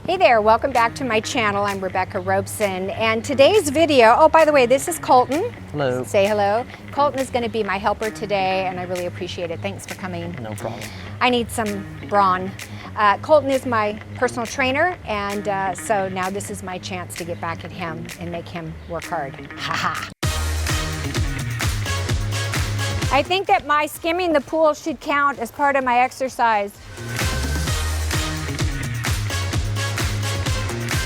Hey there, welcome back to my channel. I'm Rebecca Robeson, and today's video, oh, by the way, this is Colton. Hello. Say hello. Colton is going to be my helper today, and I really appreciate it. Thanks for coming. No problem. I need some brawn. Colton is my personal trainer, and so now this is my chance to get back at him and make him work hard. Haha. I think that my skimming the pool should count as part of my exercise.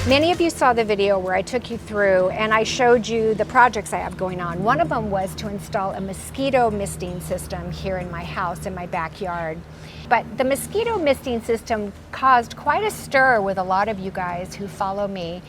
Many of you saw the video where I took you through and I showed you the projects I have going on. One of them was to install a mosquito misting system here in my house, in my backyard. But the mosquito misting system caused quite a stir with a lot of you guys who follow me.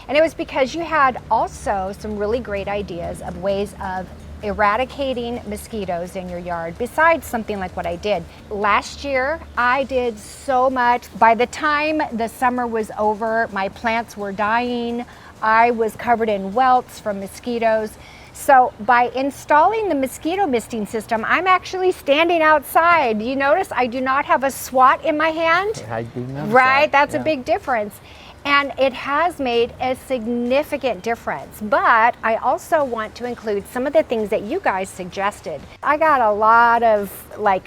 And it was because you had also some really great ideas of ways of eradicating mosquitoes in your yard, besides something like what I did. Last year, I did so much. By the time the summer was over, my plants were dying. I was covered in welts from mosquitoes. So by installing the mosquito misting system, I'm actually standing outside. You notice I do not have a swat in my hand? I do notice right? that. That's a big difference. And it has made a significant difference. But I also want to include some of the things that you guys suggested. I got a lot of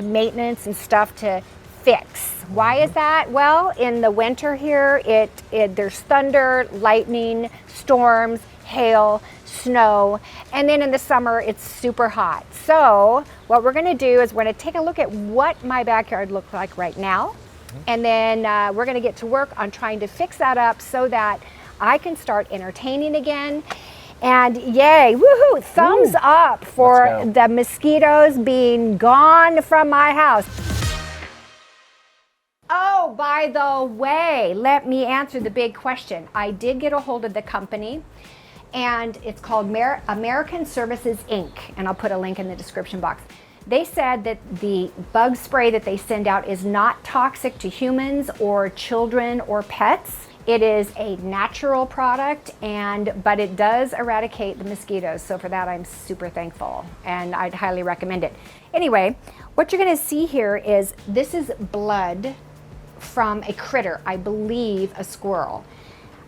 maintenance and stuff to fix. Why is that? Well, in the winter here, there's thunder, lightning, storms, hail, snow, and then in the summer it's super hot. So what we're gonna do is we're gonna take a look at what my backyard looks like right now. And then we're going to get to work on trying to fix that up so that I can start entertaining again. And yay, woohoo, thumbs up for the mosquitoes being gone from my house. Oh, by the way, let me answer the big question. I did get a hold of the company, and it's called American Services Inc. And I'll put a link in the description box. They said that the bug spray that they send out is not toxic to humans or children or pets. It is a natural product, but it does eradicate the mosquitoes. So for that, I'm super thankful, and I'd highly recommend it. Anyway, what you're gonna see here is this is blood from a critter, I believe a squirrel.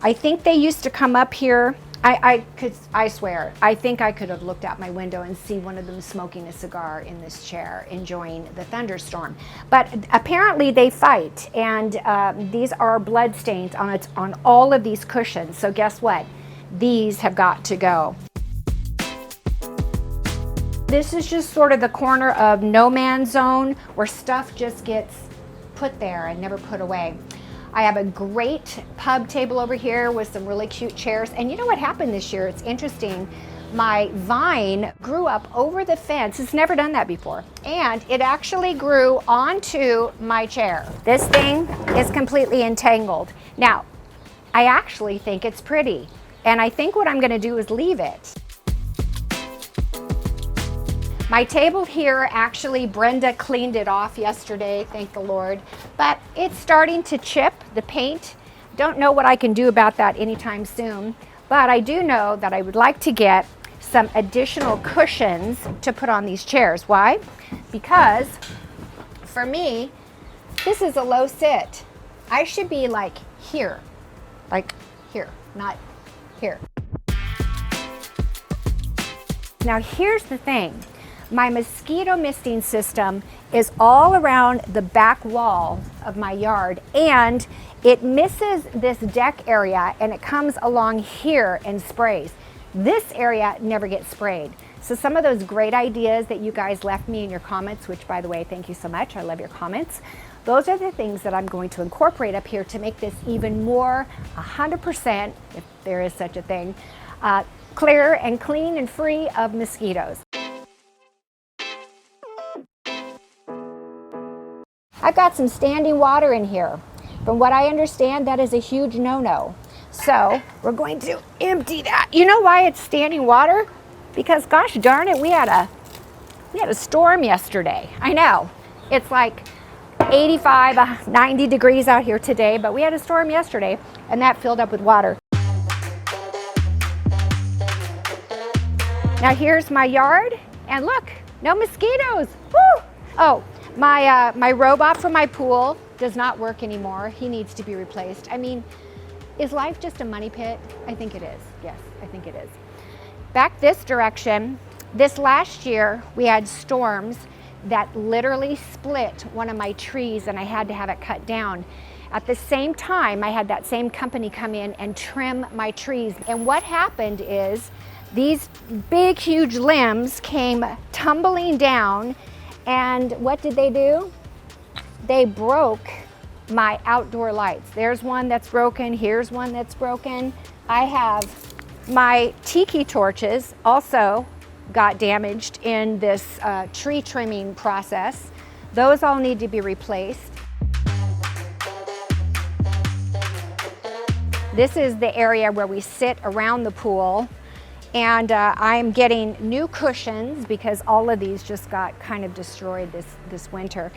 I think they used to come up here. I swear, I think I could have looked out my window and see one of them smoking a cigar in this chair, enjoying the thunderstorm. But apparently they fight, and these are blood stains on all of these cushions. So guess what? These have got to go. This is just sort of the corner of no man's zone where stuff just gets put there and never put away. I have a great pub table over here with some really cute chairs. And you know what happened this year? It's interesting. My vine grew up over the fence. It's never done that before. And it actually grew onto my chair. This thing is completely entangled. Now, I actually think it's pretty. And I think what I'm gonna do is leave it. My table here, actually, Brenda cleaned it off yesterday, thank the Lord, but it's starting to chip, the paint. Don't know what I can do about that anytime soon, but I do know that I would like to get some additional cushions to put on these chairs. Why? Because for me, this is a low sit. I should be like here, not here. Now here's the thing. My mosquito misting system is all around the back wall of my yard, and it misses this deck area and it comes along here and sprays. This area never gets sprayed. So some of those great ideas that you guys left me in your comments, which by the way, thank you so much, I love your comments. Those are the things that I'm going to incorporate up here to make this even more 100%, if there is such a thing, clear and clean and free of mosquitoes. I've got some standing water in here. From what I understand, that is a huge no-no. So we're going to empty that. You know why it's standing water? Because gosh darn it, we had a storm yesterday. I know, it's like 85, 90 degrees out here today, but we had a storm yesterday and that filled up with water. Now here's my yard, and look, no mosquitoes. Woo! Oh, my robot for my pool does not work anymore. He needs to be replaced. I mean, Is life just a money pit? I think it is. Yes, I think it is. Back this direction, this last year we had storms that literally split one of my trees and I had to have it cut down. At the same time, I had that same company come in and trim my trees. And what happened is these big, huge limbs came tumbling down, and what did they do? They broke my outdoor lights. There's one that's broken, here's one that's broken. I have my tiki torches also got damaged in this tree trimming process. Those all need to be replaced. This is the area where we sit around the pool, and I'm getting new cushions because all of these just got kind of destroyed this winter.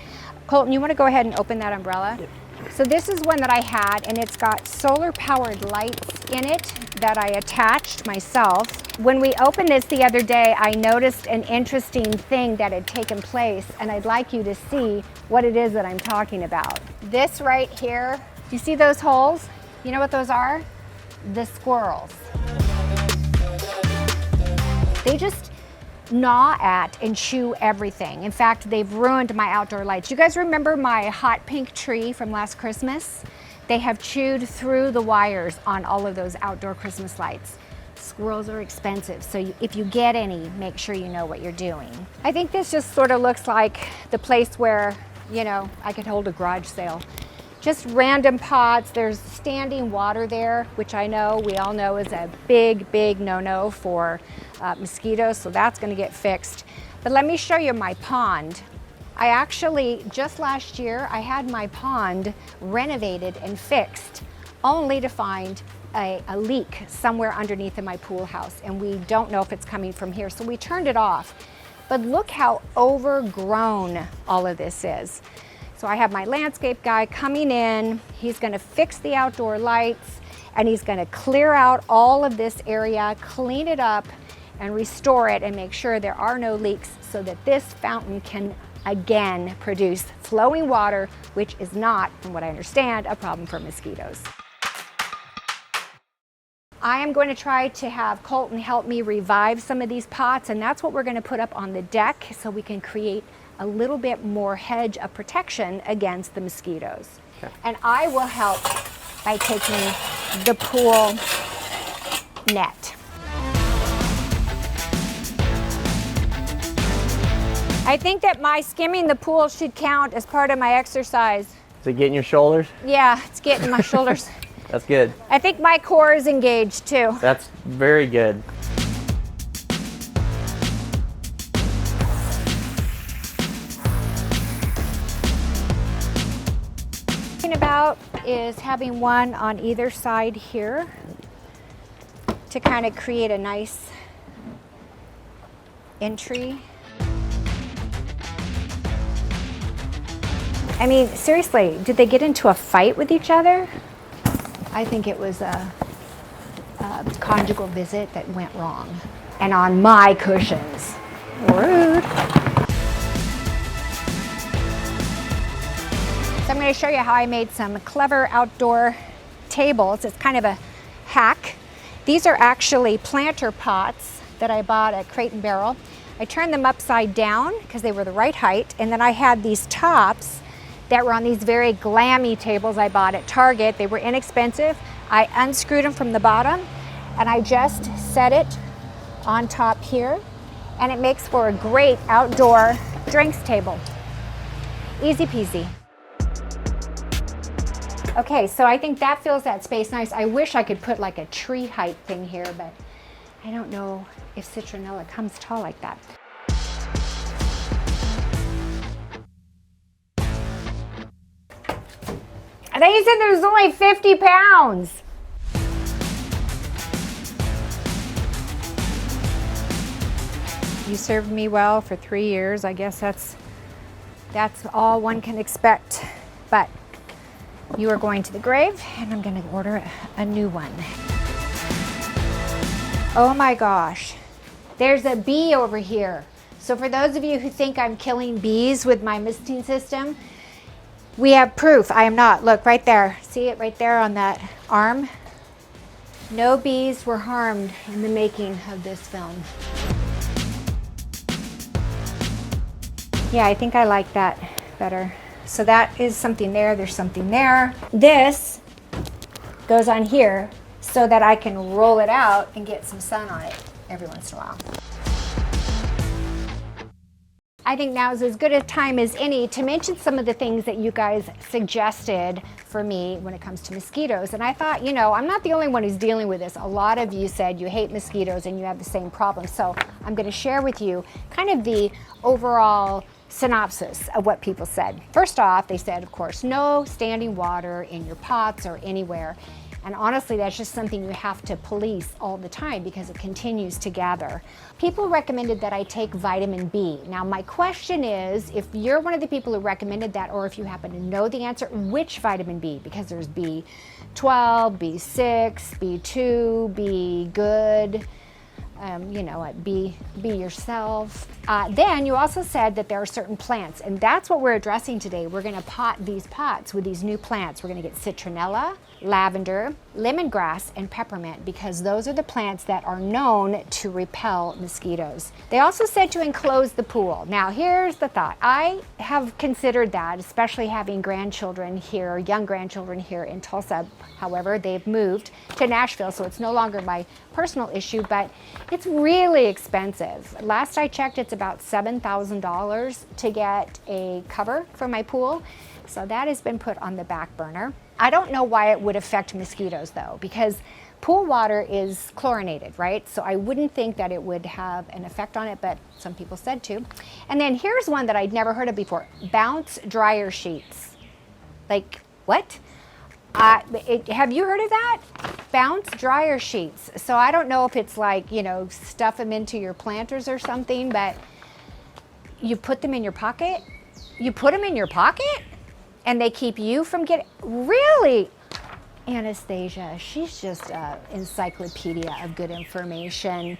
Colton, you want to go ahead and open that umbrella? Yep. So this is one that I had, and it's got solar powered lights in it that I attached myself. When we opened this the other day, I noticed an interesting thing that had taken place, and I'd like you to see what it is that I'm talking about. This right here, you see those holes? You know what those are? The squirrels. They just gnaw at and chew everything. In fact, they've ruined my outdoor lights. You guys remember my hot pink tree from last Christmas? They have chewed through the wires on all of those outdoor Christmas lights. Squirrels are expensive, so if you get any, make sure you know what you're doing. I think this just sort of looks like the place where, you know, I could hold a garage sale. Just random pots. There's standing water there, which I know, we all know, is a big, big no-no for mosquitoes, so that's gonna get fixed. But let me show you my pond. I actually, just last year, I had my pond renovated and fixed, only to find a leak somewhere underneath in my pool house, and we don't know if it's coming from here, so we turned it off. But look how overgrown all of this is. So I have my landscape guy coming in, he's gonna fix the outdoor lights, and he's gonna clear out all of this area, clean it up, and restore it and make sure there are no leaks so that this fountain can again produce flowing water, which is not, from what I understand, a problem for mosquitoes. I am going to try to have Colton help me revive some of these pots, and that's what we're gonna put up on the deck so we can create a little bit more hedge of protection against the mosquitoes. Okay. And I will help by taking the pool net. I think that my skimming the pool should count as part of my exercise. Is it getting your shoulders? Yeah, it's getting my shoulders. That's good. I think my core is engaged too. That's very good. About is having one on either side here to kind of create a nice entry. I mean, seriously, did they get into a fight with each other? I think it was a conjugal visit that went wrong, and on my cushions. Rude. So I'm going to show you how I made some clever outdoor tables. It's kind of a hack. These are actually planter pots that I bought at Crate & Barrel. I turned them upside down because they were the right height, and then I had these tops that were on these very glammy tables I bought at Target. They were inexpensive. I unscrewed them from the bottom, and I just set it on top here, and it makes for a great outdoor drinks table. Easy peasy. Okay, so I think that fills that space nice. I wish I could put like a tree height thing here, but I don't know if citronella comes tall like that. I thought you said there was only 50 pounds. You served me well for 3 years. I guess that's all one can expect, but you are going to the grave, and I'm gonna order a new one. Oh my gosh, there's a bee over here. So for those of you who think I'm killing bees with my misting system, we have proof. I am not. Look right there. See it right there on that arm? No bees were harmed in the making of this film. Yeah, I think I like that better. So that is something there, there's something there. This goes on here so that I can roll it out and get some sun on it every once in a while. I think now is as good a time as any to mention some of the things that you guys suggested for me when it comes to mosquitoes. And I thought, you know, I'm not the only one who's dealing with this. A lot of you said you hate mosquitoes and you have the same problem. So I'm going to share with you kind of the overall synopsis of what people said. First off, they said, of course, no standing water in your pots or anywhere. And honestly, that's just something you have to police all the time because it continues to gather. People recommended that I take vitamin B. Now, my question is, if you're one of the people who recommended that, or if you happen to know the answer, which vitamin B? Because there's B12, B6, B2, B good, you know, be yourself. Then you also said that there are certain plants, and that's what we're addressing today. We're gonna pot these pots with these new plants. We're gonna get citronella, lavender, lemongrass, and peppermint because those are the plants that are known to repel mosquitoes. They also said to enclose the pool. Now here's the thought. I have considered that, especially having grandchildren here, young grandchildren here in Tulsa. However, they've moved to Nashville, so it's no longer my personal issue, but it's really expensive. Last I checked, it's about $7,000 to get a cover for my pool. So that has been put on the back burner. I don't know why it would affect mosquitoes though, because pool water is chlorinated, right? So I wouldn't think that it would have an effect on it, but some people said to. And then here's one that I'd never heard of before, bounce dryer sheets. Like, what? Have you heard of that? Bounce dryer sheets. So I don't know if it's like, you know, stuff them into your planters or something, but you put them in your pocket? You put them in your pocket? And they keep you from getting, really? Anastasia, she's just an encyclopedia of good information.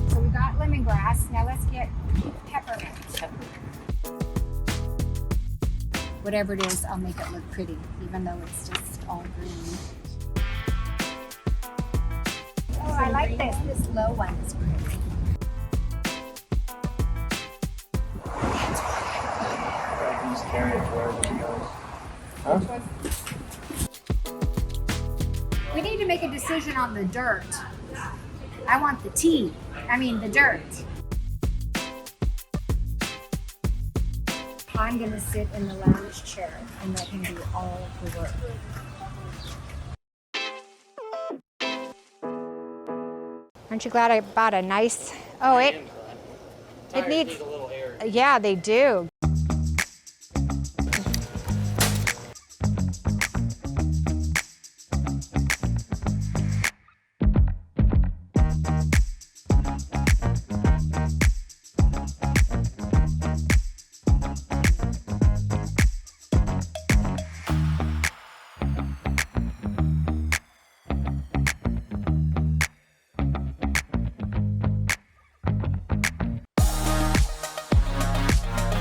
So we got lemongrass, now let's get peppermint. Whatever it is, I'll make it look pretty, even though it's just all green. Oh, I like this. This low one is pretty. Just carry it wherever it goes. We need to make a decision on the dirt. I want the the dirt. I'm gonna sit in the lounge chair and let him do all of the work. Aren't you glad I bought a nice, it needs, a little air. yeah, they do.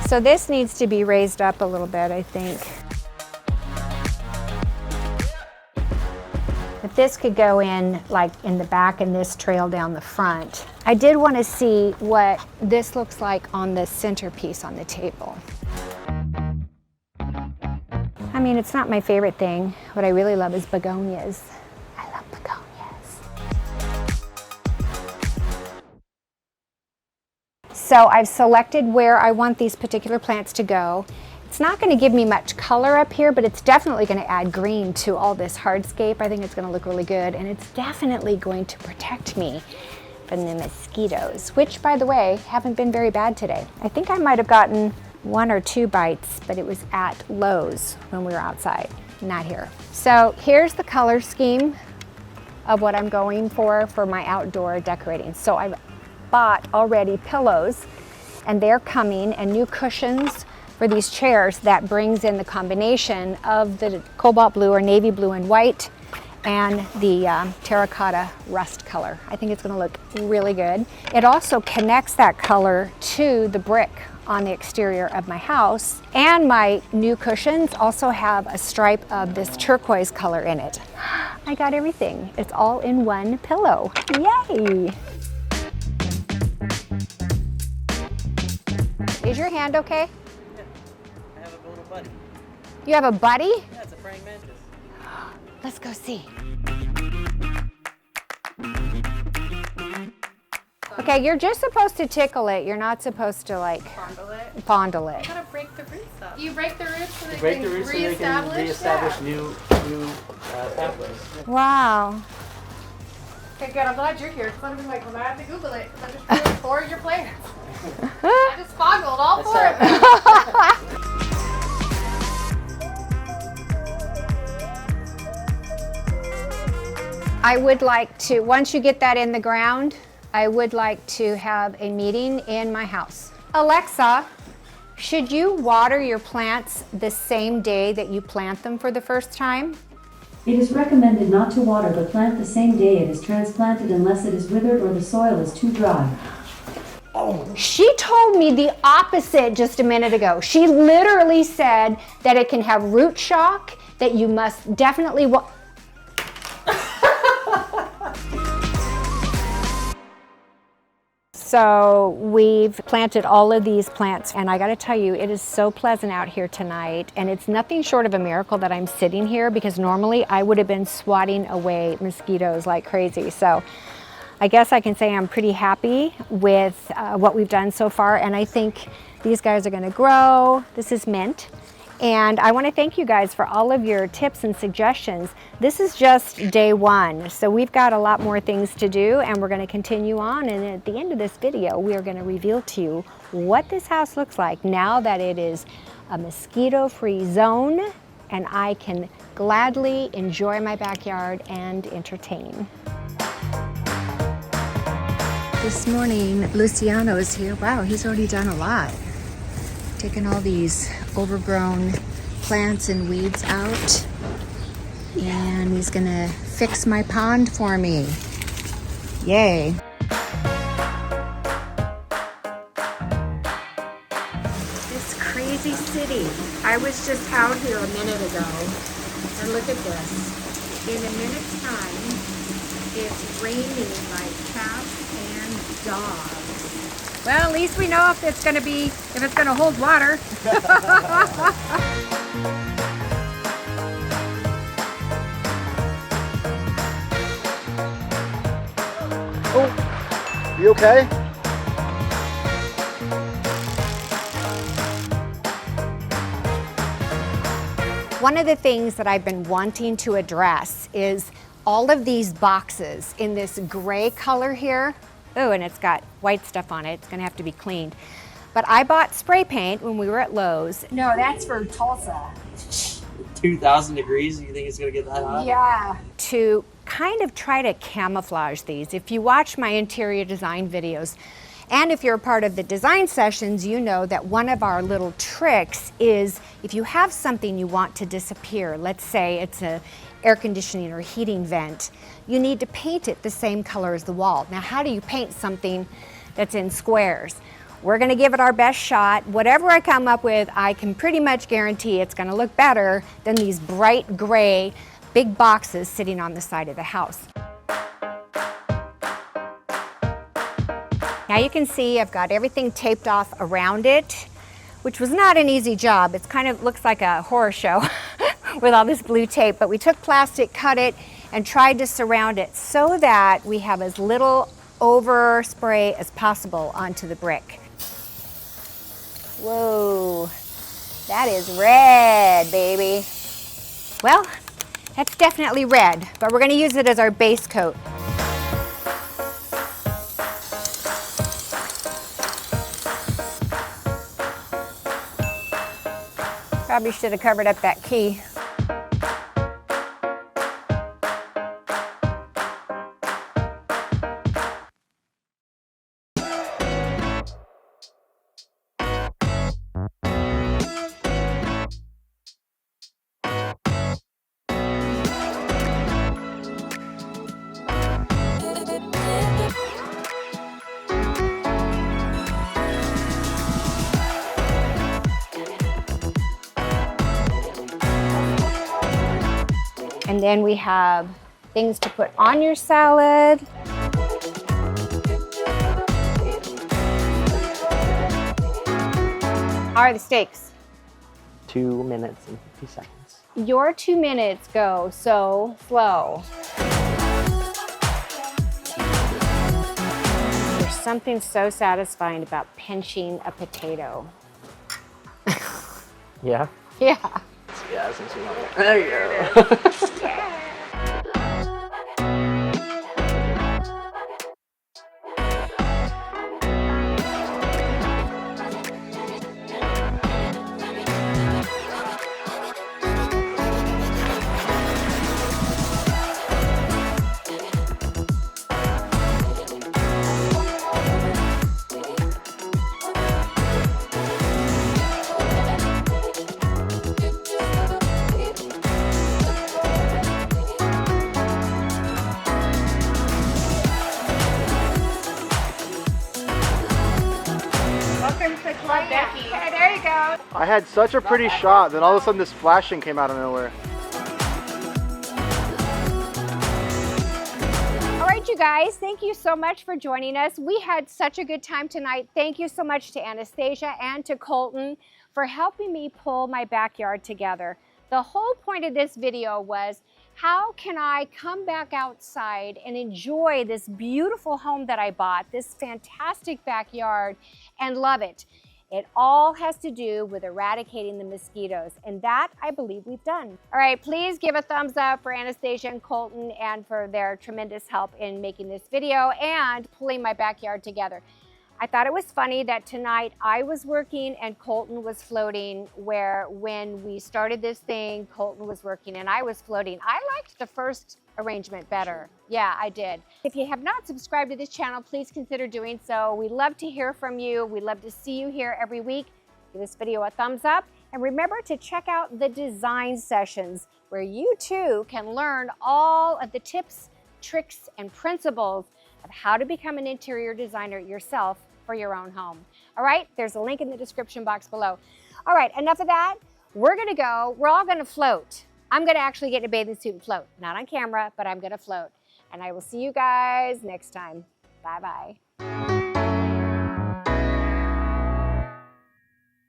So this needs to be raised up a little bit, I think. If this could go in like in the back and this trail down the front. I did want to see what this looks like on the centerpiece on the table. I mean, it's not my favorite thing. What I really love is begonias. I love begonias. So I've selected where I want these particular plants to go. It's not going to give me much color up here, but it's definitely going to add green to all this hardscape. I think it's going to look really good, and it's definitely going to protect me from the mosquitoes, which, by the way, haven't been very bad today. I think I might have gotten 1 or 2 bites, but it was at Lowe's when we were outside, not here. So here's the color scheme of what I'm going for my outdoor decorating. So I've bought already pillows, and they're coming, and new cushions for these chairs that brings in the combination of the cobalt blue or navy blue and white and the terracotta rust color. I think it's going to look really good. It also connects that color to the brick on the exterior of my house, and my new cushions also have a stripe of this turquoise color in it. I got everything. It's all in one pillow. Yay! Is your hand okay? Yeah. I have a little buddy. You have a buddy? Yeah, it's a praying mantis. Let's go see. Okay, you're just supposed to tickle it. You're not supposed to like fondle it. You gotta break the roots up. You break the roots so they Break can the roots so they reestablish. can reestablish new pathways. Wow. Okay, good. I'm glad you're here. Because I'm gonna be like, well, I have to Google it. Because I just Googled 4 of your plants. I just foggled all 4 of them. I would like to, once you get that in the ground, I would like to have a meeting in my house. Alexa, should you water your plants the same day that you plant them for the first time? It is recommended not to water the plant the same day it is transplanted unless it is withered or the soil is too dry. She told me the opposite just a minute ago. She literally said that it can have root shock, that you must definitely So we've planted all of these plants, and I gotta tell you, it is so pleasant out here tonight, and it's nothing short of a miracle that I'm sitting here, because normally I would have been swatting away mosquitoes like crazy. So I guess I can say I'm pretty happy with what we've done so far, and I think these guys are gonna grow. This is mint. And I want to thank you guys for all of your tips and suggestions. This is just day 1, so we've got a lot more things to do, and we're going to continue on. And at the end of this video, we are going to reveal to you what this house looks like now that it is a mosquito-free zone, and I can gladly enjoy my backyard and entertain. This morning, Luciano is here. Wow, he's already done a lot. Taking all these overgrown plants and weeds out, and he's gonna fix my pond for me. Yay. This crazy city. I was just out here a minute ago, and look at this. In a minute's time, it's raining like cats and dogs. Well, at least we know if it's going to hold water. Oh, you okay? One of the things that I've been wanting to address is all of these boxes in this gray color here. Oh, and it's got white stuff on it. It's gonna have to be cleaned. But I bought spray paint when we were at Lowe's. No, that's for Tulsa. 2,000 degrees, you think it's gonna get that hot? Yeah. To kind of try to camouflage these. If you watch my interior design videos, and if you're a part of the design sessions, you know that one of our little tricks is if you have something you want to disappear, let's say it's a air conditioning or heating vent, you need to paint it the same color as the wall. Now, how do you paint something that's in squares? We're gonna give it our best shot. Whatever I come up with, I can pretty much guarantee it's gonna look better than these bright gray big boxes sitting on the side of the house. Now you can see I've got everything taped off around it, which was not an easy job. It kind of looks like a horror show with all this blue tape, but we took plastic, cut it, and tried to surround it so that we have as little overspray as possible onto the brick. Whoa, that is red, baby. Well, that's definitely red, but we're gonna use it as our base coat. Probably should have covered up that key. then we have things to put on your salad. How are the steaks? 2 minutes and 50 seconds. Your 2 minutes go so slow. There's something so satisfying about pinching a potato. Yeah? Yeah. Yeah, since you want it. There you go. Welcome to Club Becky. Okay, there you go. I had such a pretty shot, then all of a sudden this flashing came out of nowhere. All right, you guys, thank you so much for joining us. We had such a good time tonight. Thank you so much to Anastasia and to Colton for helping me pull my backyard together. The whole point of this video was, how can I come back outside and enjoy this beautiful home that I bought, this fantastic backyard, and love it? It all has to do with eradicating the mosquitoes, and that I believe we've done. All right, please give a thumbs up for Anastasia and Colton and for their tremendous help in making this video and pulling my backyard together. I thought it was funny that tonight I was working and Colton was floating, where when we started this thing, Colton was working and I was floating. I liked the first arrangement better. Yeah, I did. If you have not subscribed to this channel, please consider doing so. We love to hear from you. We love to see you here every week. Give this video a thumbs up and remember to check out the design sessions where you too can learn all of the tips, tricks, and principles of how to become an interior designer yourself for your own home. All right, there's a link in the description box below. All right, enough of that. We're gonna go, we're all gonna float. I'm gonna actually get in a bathing suit and float. Not on camera, but I'm gonna float. And I will see you guys next time. Bye-bye.